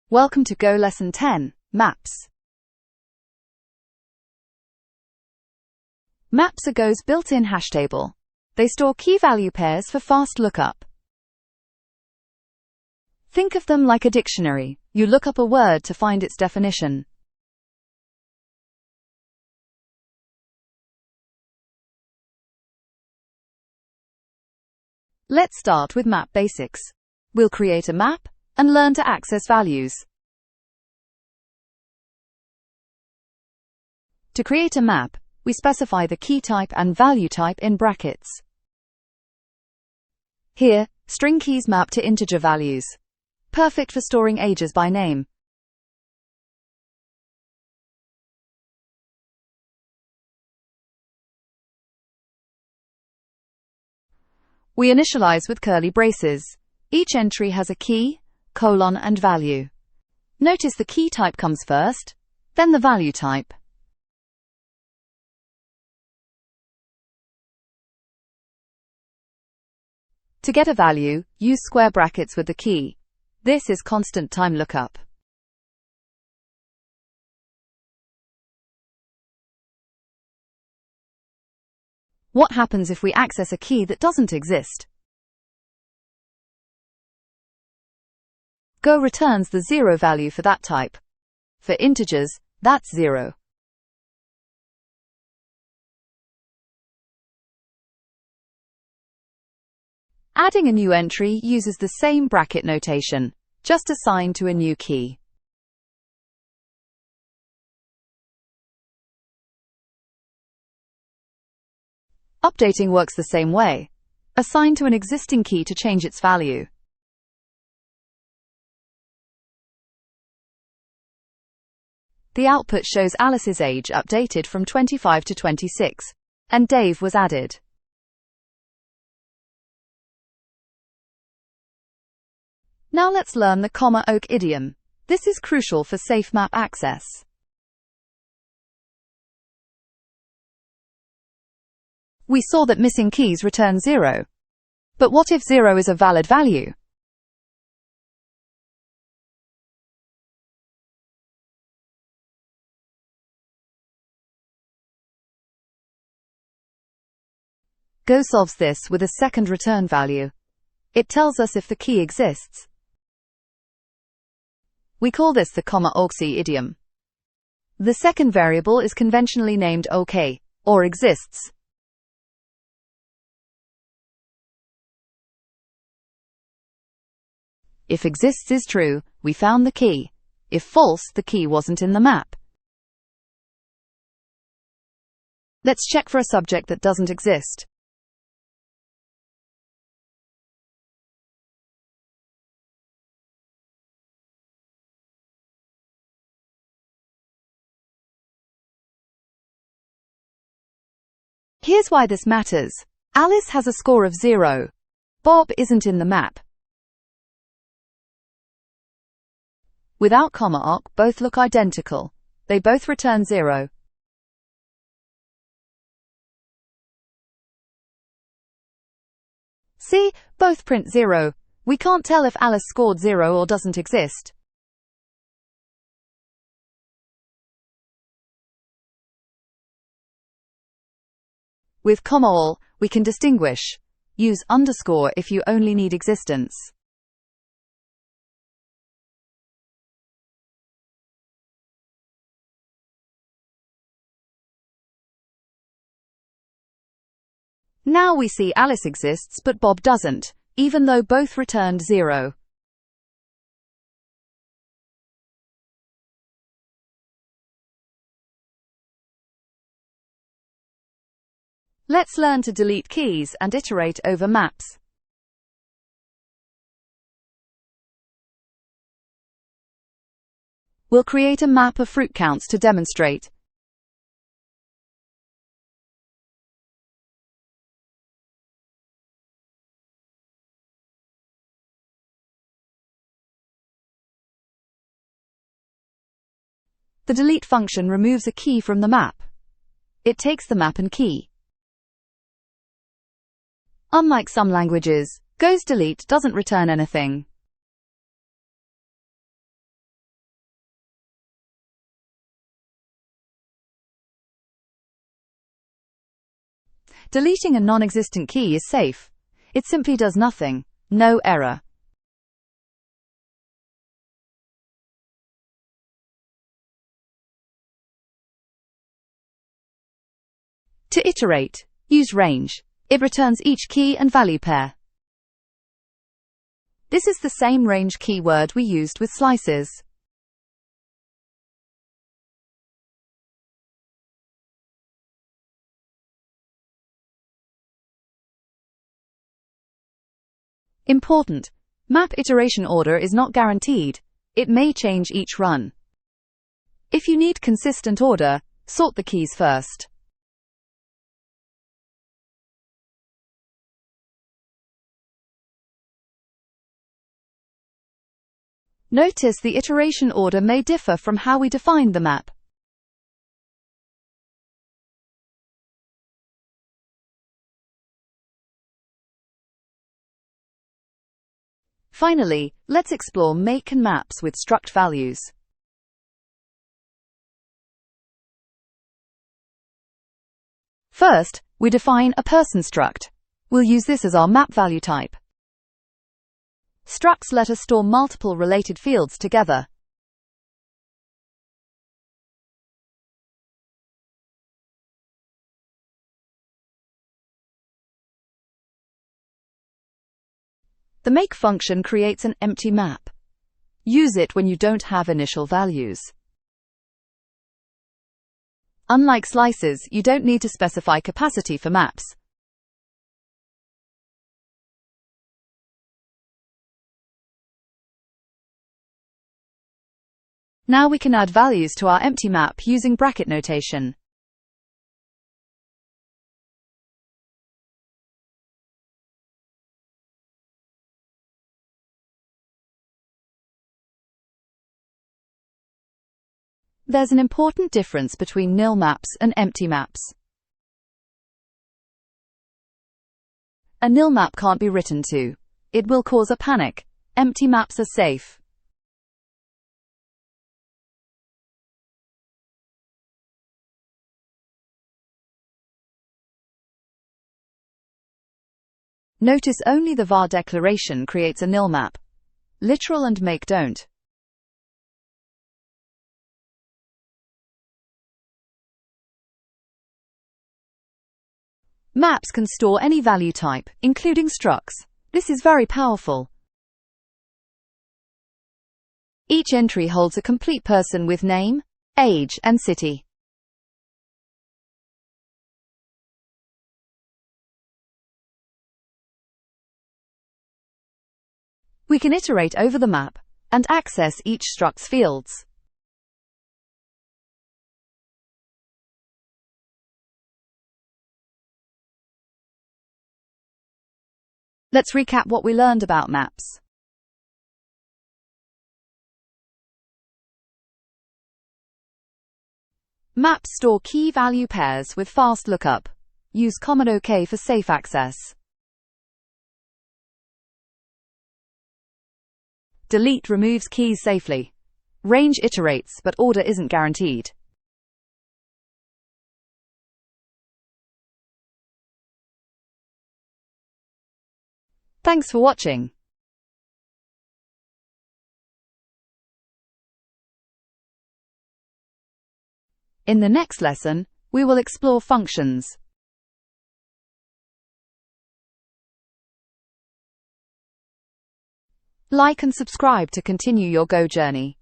Welcome to Go Lesson 10, Maps. Maps are Go's built-in hash table. They store key-value pairs for fast lookup. Think of them like a dictionary. You look up a word to find its definition. Let's start with map basics. We'll create a map and learn to access values. To create a map, we specify the key type and value type in brackets. Here, string keys map to integer values. Perfect for storing ages by name. We initialize with curly braces. Each entry has a key, colon, and value. Notice the key type comes first, then the value type. To get a value, use square brackets with the key. This is constant time lookup. What happens if we access a key that doesn't exist? Go returns the 0 value for that type. For integers, that's 0. Adding a new entry uses the same bracket notation, just assigned to a new key. Updating works the same way. Assign to an existing key to change its value. The output shows Alice's age updated from 25 to 26, and Dave was added. Now let's learn the comma-oak idiom. This is crucial for safe map access. We saw that missing keys return 0. But what if 0 is a valid value? Go solves this with a second return value. It tells us if the key exists. We call this the comma-oksy idiom. The second variable is conventionally named OK, or exists. If exists is true, we found the key. If false, the key wasn't in the map. Let's check for a subject that doesn't exist. Here's why this matters. Alice has a score of 0. Bob isn't in the map. Without comma-oc, both look identical. They both return 0. See, both print 0. We can't tell if Alice scored 0 or doesn't exist. With comma-all, we can distinguish. Use underscore if you only need existence. Now we see Alice exists but Bob doesn't, even though both returned 0. Let's learn to delete keys and iterate over maps. We'll create a map of fruit counts to demonstrate. The delete function removes a key from the map. It takes the map and key. Unlike some languages, Go's delete doesn't return anything. Deleting a non-existent key is safe. It simply does nothing. No error. To iterate, use range. It returns each key and value pair. This is the same range keyword we used with slices. Important: map iteration order is not guaranteed. It may change each run. If you need consistent order, sort the keys first. Notice the iteration order may differ from how we defined the map. Finally, let's explore make and maps with struct values. First, we define a person struct. We'll use this as our map value type. Structs let us store multiple related fields together. The make function creates an empty map. Use it when you don't have initial values. Unlike slices, you don't need to specify capacity for maps. Now we can add values to our empty map using bracket notation. There's an important difference between nil maps and empty maps. A nil map can't be written to. It will cause a panic. Empty maps are safe. Notice only the var declaration creates a nil map. Literal and make don't. Maps can store any value type, including structs. This is very powerful. Each entry holds a complete person with name, age, and city. We can iterate over the map and access each struct's fields. Let's recap what we learned about maps. Maps store key-value pairs with fast lookup. Use OK for safe access. Delete removes keys safely. Range iterates, but order isn't guaranteed. Thanks for watching. In the next lesson, we will explore functions. Like and subscribe to continue your Go journey.